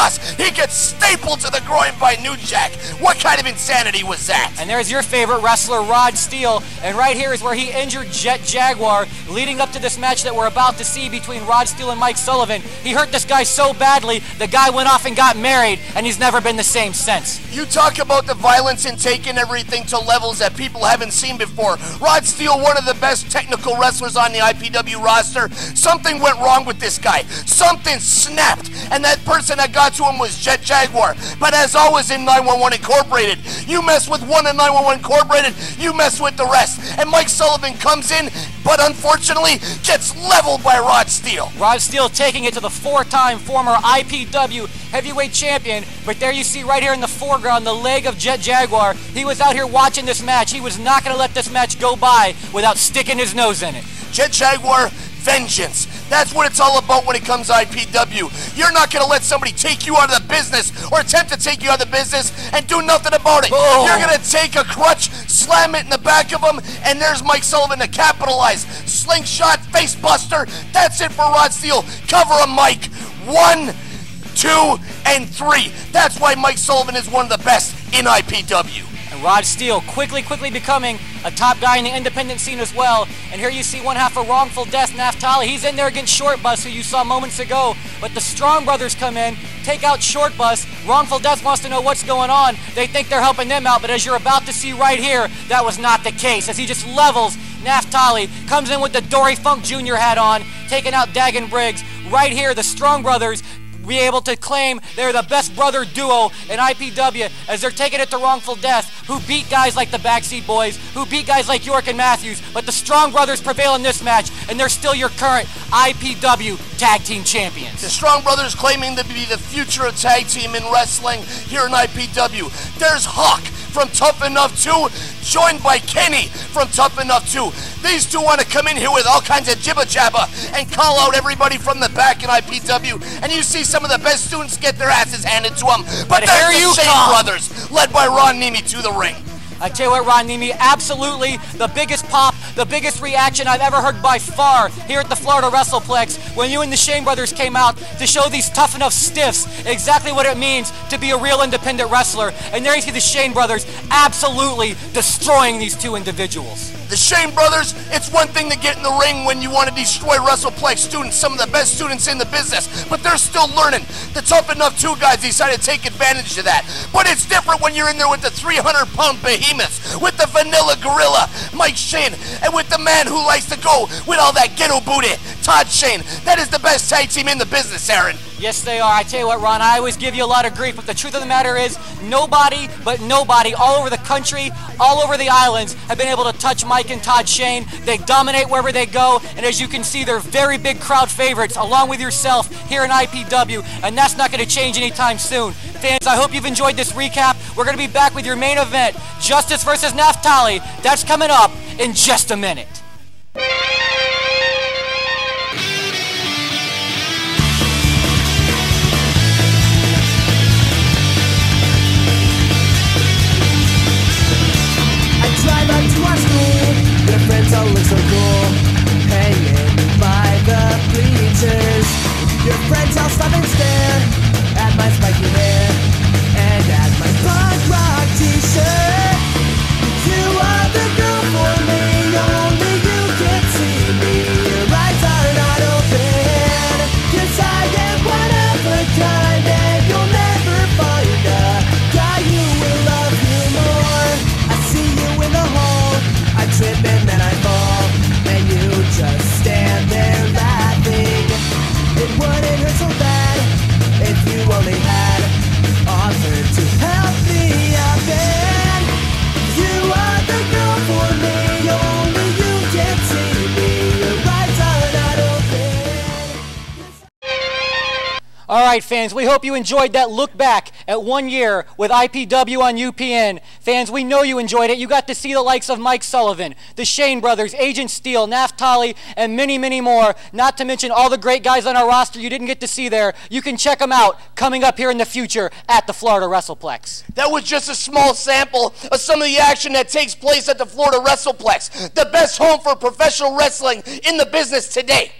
chaos. He gets stapled to the groin by New Jack. What kind of insanity was that? And there's your favorite wrestler, Rod Steele. And right here is where he injured Jet Jaguar, leading up to this match that we're about to see between Rod Steele and Mike Sullivan. He hurt this guy so badly, the guy went off and got married, and he's never been the same since. You talk about the violence and taking everything to levels that people haven't seen before. Rod Steele, one of the best technical wrestlers on the IPW roster. Something went wrong with this guy. Something snapped, and that person that got to him was Jet Jaguar. But as always in 911 Incorporated, you mess with one in 911 Incorporated, you mess with the rest. And Mike Sullivan comes in, but unfortunately gets leveled by Rod Steele. Rod Steele taking it to the four-time former IPW heavyweight champion, but there you see right here in the foreground the leg of Jet Jaguar. He was out here watching this match. He was not going to let this match go by without sticking his nose in it. Jet Jaguar, vengeance. That's what it's all about when it comes to IPW. You're not going to let somebody take you out of the business or attempt to take you out of the business and do nothing about it. Oh. You're going to take a crutch, slam it in the back of him, and there's Mike Sullivan to capitalize. Slingshot, face buster. That's it for Rod Steele. Cover him, Mike. 1, 2, and 3. That's why Mike Sullivan is one of the best in IPW. And Rod Steele quickly becoming a top guy in the independent scene as well. And here you see one half of Wrongful Death, Naphtali. He's in there against Short Bus, who you saw moments ago. But the Strong Brothers come in, take out Short Bus. Wrongful Death wants to know what's going on. They think they're helping them out, but as you're about to see right here, that was not the case. As he just levels Naphtali, comes in with the Dory Funk Jr. hat on, taking out Dagon Briggs. Right here, the Strong Brothers be able to claim they're the best brother duo in IPW as they're taking it to Wrongful Death, who beat guys like the Backseat Boys, who beat guys like York and Matthews, but the Strong Brothers prevail in this match, and they're still your current IPW Tag Team Champions. The Strong Brothers claiming to be the future of tag team in wrestling here in IPW. There's Hawk from Tough Enough 2, joined by Kenny from Tough Enough 2. These two want to come in here with all kinds of jibba jabba and call out everybody from the back in IPW, and you see some of the best students get their asses handed to them. But there's the Shane Brothers, led by Ron Nemi, to the ring. I tell you what, Ron Nemi, absolutely the biggest pop, the biggest reaction I've ever heard by far here at the Florida WrestlePlex when you and the Shane Brothers came out to show these Tough Enough stiffs exactly what it means to be a real independent wrestler. And there you see the Shane Brothers absolutely destroying these two individuals. The Shane Brothers, it's one thing to get in the ring when you want to destroy WrestlePlex students, some of the best students in the business, but they're still learning. The Tough Enough 2 guys decided to take advantage of that. But it's different when you're in there with the 300-pound behemoths, with the vanilla gorilla, Mike Shane, and with the man who likes to go with all that ghetto booty, Todd Shane. That is the best tag team in the business, Aaron. Yes, they are. I tell you what, Ron, I always give you a lot of grief, but the truth of the matter is nobody but nobody all over the country, all over the islands have been able to touch Mike and Todd Shane. They dominate wherever they go, and as you can see, they're very big crowd favorites, along with yourself here in IPW, and that's not going to change anytime soon. Fans, I hope you've enjoyed this recap. We're going to be back with your main event, Justice versus Naphtali. That's coming up in just a minute. Your friends all look so cool, hanging by the bleachers. Your friends all stop and stare at my spiky hair and at my punk rock t-shirt. You are the girl for me, only you can see me. Your eyes are not open, 'cause I am one of a kind, and you'll never find a guy who will love you more. I see you in the hall, I trip and then I fall, and you just stand there laughing. It wouldn't hurt so bad if you only had offered to help me up, and you are the girl for me, only you can see me. Your eyes are not open. All right, fans, we hope you enjoyed that look back at 1 year with IPW on UPN. Fans, we know you enjoyed it. You got to see the likes of Mike Sullivan, the Shane Brothers, Agent Steele, Naphtali, and many, many more, not to mention all the great guys on our roster you didn't get to see there. You can check them out coming up here in the future at the Florida WrestlePlex. That was just a small sample of some of the action that takes place at the Florida WrestlePlex, the best home for professional wrestling in the business today.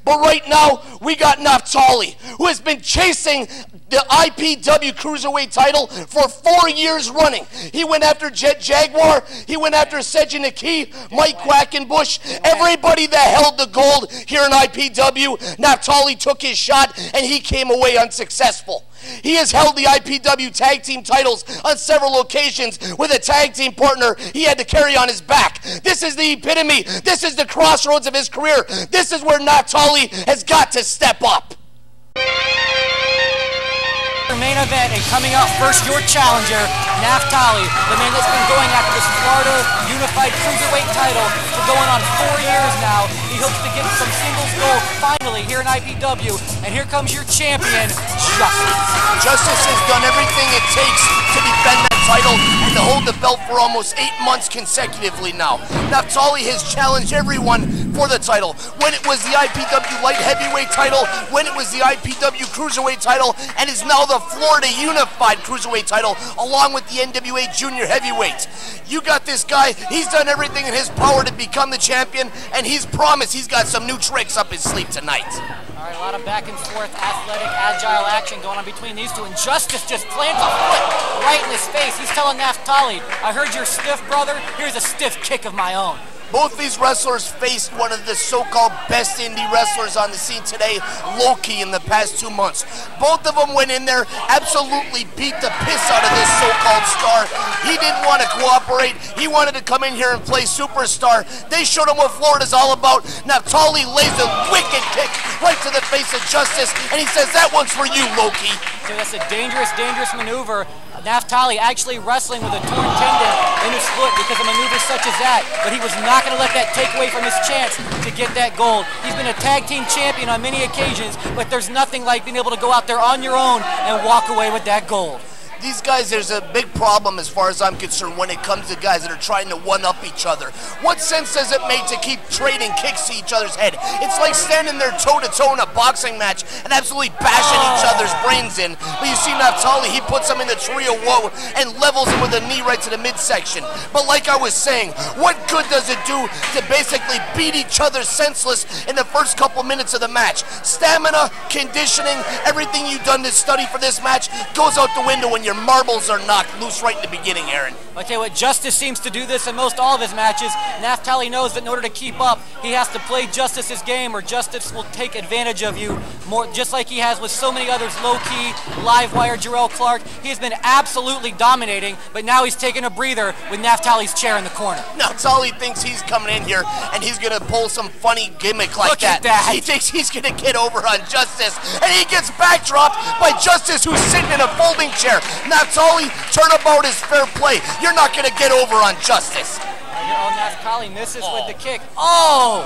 But right now, we got Naphtali, who has been chasing the IPW Cruiserweight title for 4 years running. He went after Jet Jaguar, he went after Seji Naki, Mike Quackenbush, everybody that held the gold here in IPW. Naphtali took his shot and he came away unsuccessful. He has held the IPW tag team titles on several occasions with a tag team partner he had to carry on his back. This is the epitome. This is the crossroads of his career. This is where Naphtali has got to step up. Main event, and coming out first, your challenger, Naphtali, the man that's been going after this Florida Unified Cruiserweight title for going on 4 years now. He hopes to get some singles gold finally here in IPW, and here comes your champion, Justice. Justice has done everything it takes to defend that title and to hold the belt for almost 8 months consecutively now. Naphtali has challenged everyone for the title. When it was the IPW Light Heavyweight title, when it was the IPW Cruiserweight title, and is now the Florida Unified Cruiserweight title, along with the NWA Junior Heavyweight. You got this guy, he's done everything in his power to become the champion, and he's promised he's got some new tricks up his sleeve tonight. All right, a lot of back and forth, athletic, agile action going on between these two, and Justice just plants a foot right in his face. He's telling Naphtali, I heard you're stiff, brother. Here's a stiff kick of my own. Both these wrestlers faced one of the so-called best indie wrestlers on the scene today, Loki, in the past 2 months. Both of them went in there, absolutely beat the piss out of this so-called star. He didn't want to cooperate. He wanted to come in here and play superstar. They showed him what Florida's all about. Naphtali lays a wicked kick right to the face of Justice, and he says, that one's for you, Loki. So that's a dangerous, dangerous maneuver. Naphtali actually wrestling with a torn tendon in his foot because of maneuvers such as that, but he was not going to let that take away from his chance to get that gold. He's been a tag team champion on many occasions, but there's nothing like being able to go out there on your own and walk away with that gold. These guys, there's a big problem as far as I'm concerned when it comes to guys that are trying to one-up each other. What sense does it make to keep trading kicks to each other's head? It's like standing there toe-to-toe in a boxing match and absolutely bashing each other's brains in. But you see Naphtali, he puts him in the tree of woe and levels him with a knee right to the midsection. But like I was saying, what good does it do to basically beat each other senseless in the first couple minutes of the match? Stamina, conditioning, everything you've done to study for this match goes out the window when your marbles are knocked loose right in the beginning, Aaron. I'll tell you what, Justice seems to do this in most all of his matches. Naphtali knows that in order to keep up, he has to play Justice's game, or Justice will take advantage of you more, just like he has with so many others. Low-key, Livewire, Jarrell Clark. He has been absolutely dominating, but now he's taking a breather with Naphtali's chair in the corner. Naphtali thinks he's coming in here and he's going to pull some funny gimmick like Look at that. He thinks he's going to get over on Justice, and he gets backdropped by Justice, who's sitting in a folding chair. Naphtali, turnabout is fair play. You're not going to get over on Justice. Oh, Naphtali misses with the kick. Oh,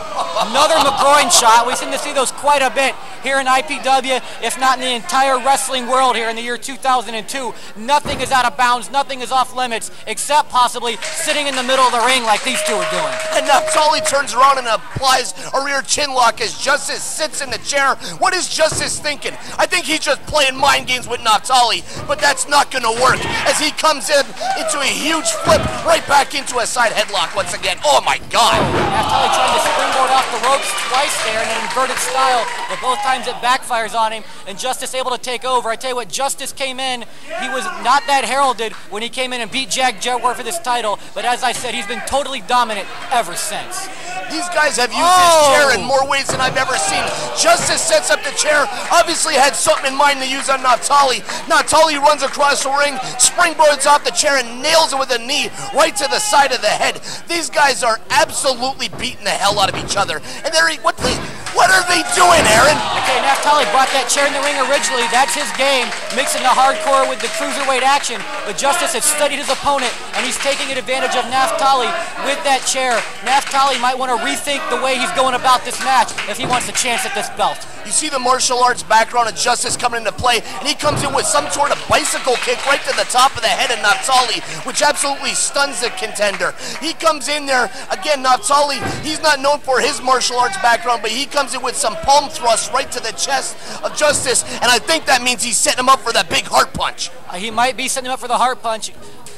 another McGroin shot. We seem to see those quite a bit here in IPW, if not in the entire wrestling world here in the year 2002. Nothing is out of bounds, nothing is off limits, except possibly sitting in the middle of the ring like these two are doing. And Naphtali turns around and applies a rear chin lock as Justice sits in the chair. What is Justice thinking? I think he's just playing mind games with Naphtali, but that's not going to work as he comes in into a huge flip right back into a side headlock once again. Oh my God! Naphtali trying to springboard off the ropes twice there in an inverted style, but both times it backfires on him, and Justice able to take over. I tell you what, Justice came in, he was not that heralded when he came in and beat Jack Jaguar for this title, but as I said, he's been totally dominant ever since. These guys have used this chair in more ways than I've ever seen. Justice sets up the chair, obviously had something in mind to use on Naphtali. Naphtali runs across the ring, springboards off the chair and nails it with a knee right to the side of the head. These guys are absolutely beating the hell out of each other. And they're, what are they doing, Aaron? Okay, Naphtali brought that chair in the ring originally. That's his game, mixing the hardcore with the cruiserweight action. But Justice has studied his opponent, and he's taking advantage of Naphtali with that chair. Naphtali might want to rethink the way he's going about this match if he wants a chance at this belt. You see the martial arts background of Justice coming into play, and he comes in with some sort of bicycle kick right to the top of the head of Naphtali, which absolutely stuns the contender. He comes in there, again, Naphtali, he's not known for his martial arts background, but he comes in with some palm thrusts right to the chest of Justice, and I think that means he's setting him up for that big heart punch. He might be setting him up for the heart punch.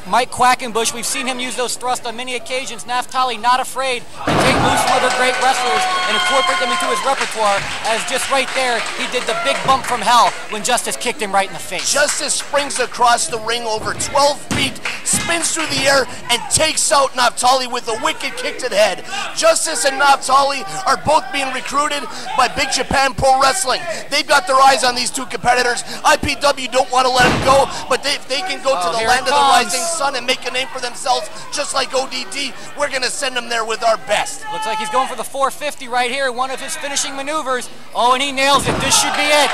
Mike Quackenbush, we've seen him use those thrusts on many occasions. Naphtali not afraid to take moves from other great wrestlers and incorporate them into his repertoire, as just right there, he did the big bump from hell when Justice kicked him right in the face. Justice springs across the ring over 12 feet, spins through the air, and takes out Naphtali with a wicked kick to the head. Justice and Naphtali are both being recruited by Big Japan Pro Wrestling. They've got their eyes on these two competitors. IPW don't want to let them go, but if they can go to the land of the rising sun and make a name for themselves, just like ODD, we're going to send them there with our best. Looks like he's going for the 450 right here, one of his finishing maneuvers. Oh, and he nails it. This should be it.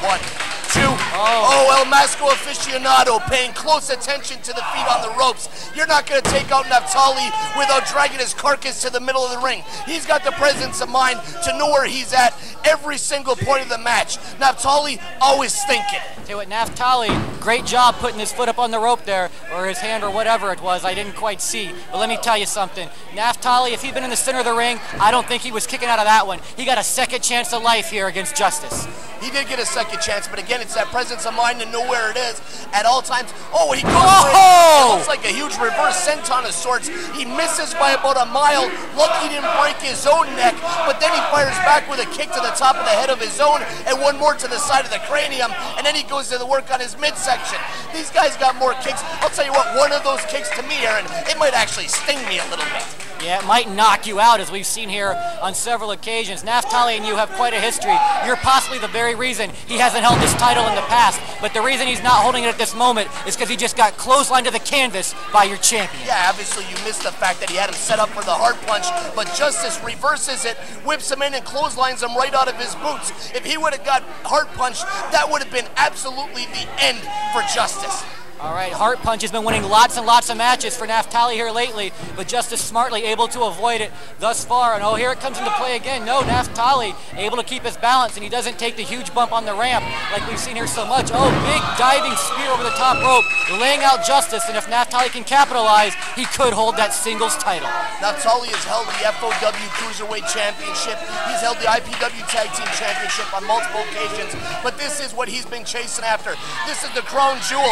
1, 2. Oh, El Masco Aficionado paying close attention to the feet on the ropes. You're not going to take out Naphtali without dragging his carcass to the middle of the ring. He's got the presence of mind to know where he's at every single point of the match. Naphtali always thinking. Tell you what, Naphtali, great job putting his foot up on the rope there, or his hand, or whatever it was. I didn't quite see. But let me tell you something. Naphtali, if he'd been in the center of the ring, I don't think he was kicking out of that one. He got a second chance of life here against Justice. He did get a second chance, but again, it's that presence of mind to know where it is at all times. Oh, he goes for it. It looks like a huge reverse senton of sorts. He misses by about a mile. Lucky he didn't break his own neck, but then he fires back with a kick to the top of the head of his own and one more to the side of the cranium, and then he goes to the work on his midsection. These guys got more kicks. I'll tell you what, one of those kicks to me, Aaron, it might actually sting me a little bit. Yeah, it might knock you out, as we've seen here on several occasions. Naphtali and you have quite a history. You're possibly the very reason he hasn't held this title in the past, but the reason he's not holding it at this moment is because he just got clotheslined to the canvas by your champion. Yeah, obviously you missed the fact that he had him set up for the hard punch, but Justice reverses it, whips him in, and clotheslines him right out of his boots. If he would have got hard punched, that would have been absolutely the end for Justice. All right, Heart Punch has been winning lots and lots of matches for Naphtali here lately, but Justice smartly able to avoid it thus far. And oh, here it comes into play again. No, Naphtali able to keep his balance, and he doesn't take the huge bump on the ramp like we've seen here so much. Oh, big diving spear over the top rope, laying out Justice, and if Naphtali can capitalize, he could hold that singles title. Naphtali has held the FOW Cruiserweight Championship. He's held the IPW Tag Team Championship on multiple occasions, but this is what he's been chasing after. This is the crown jewel.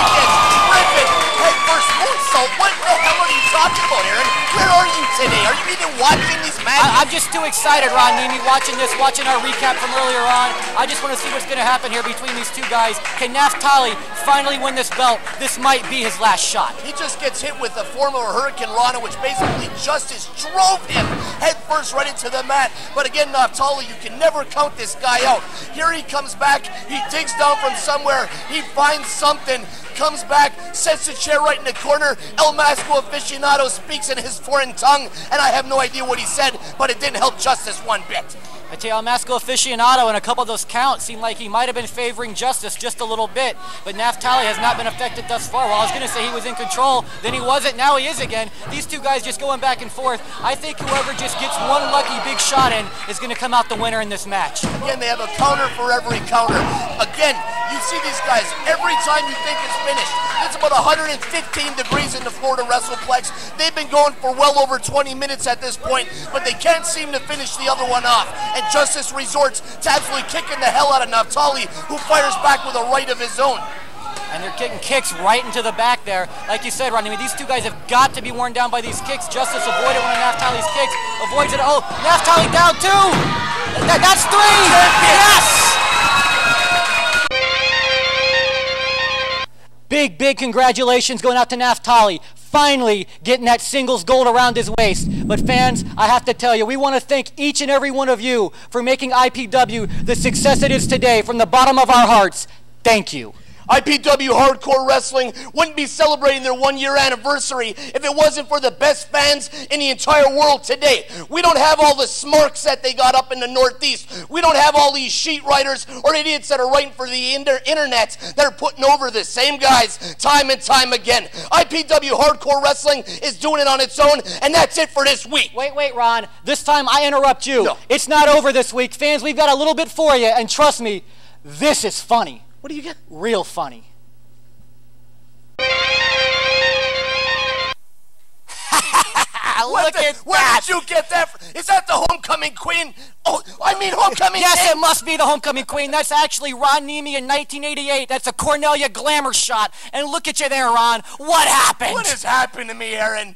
He gets driven head first moonsault. What the hell are you talking about, Aaron? Where are you today? Are you even watching these matches? I'm just too excited, Ron Nemi, watching this, watching our recap from earlier on. I just want to see what's going to happen here between these two guys. Can Naphtali finally win this belt? This might be his last shot. He just gets hit with the form of a Hurricane Rana, which basically Justice drove him head first right into the mat. But again, Naphtali, you can never count this guy out. Here he comes back. He digs down from somewhere. He finds something. Comes back, sets the chair right in the corner. El Masco Aficionado speaks in his foreign tongue, and I have no idea what he said, but it didn't help Justice one bit. I tell you, El Masco Aficionado and a couple of those counts seemed like he might have been favoring Justice just a little bit, but Naphtali has not been affected thus far. Well, I was going to say he was in control, then he wasn't, now he is again. These two guys just going back and forth. I think whoever just gets one lucky big shot in is going to come out the winner in this match. Again, they have a counter for every counter. Again, you see these guys, every time you think it's finished, it's about 115 degrees in the Florida WrestlePlex. They've been going for well over 20 minutes at this point, but they can't seem to finish the other one off. And Justice resorts to absolutely kicking the hell out of Naphtali, who fires back with a right of his own. And they're kicking kicks right into the back there. Like you said, Ron, I mean, these two guys have got to be worn down by these kicks. Justice avoided one of Naphtali's kicks, avoids it. Oh, Naphtali down two! That's three! Yes! Big congratulations going out to Naphtali. Finally getting that singles gold around his waist. But fans, I have to tell you, we want to thank each and every one of you for making IPW the success it is today from the bottom of our hearts. Thank you. IPW Hardcore Wrestling wouldn't be celebrating their one-year anniversary if it wasn't for the best fans in the entire world today. We don't have all the smarks that they got up in the Northeast. We don't have all these sheet writers or idiots that are writing for the internet that are putting over the same guys time and time again. IPW Hardcore Wrestling is doing it on its own, and that's it for this week. Wait, Ron. This time I interrupt you. No. It's not over this week. Fans, we've got a little bit for you, and trust me, this is funny. What do you get? Real funny. Look at Where that. did you get that from? Is that the homecoming queen? Oh, I mean homecoming Yes, king? it must be the homecoming queen. That's actually Ron Nemi in 1988. That's a Cornelia glamour shot. And look at you there, Ron. What happened? What has happened to me, Aaron?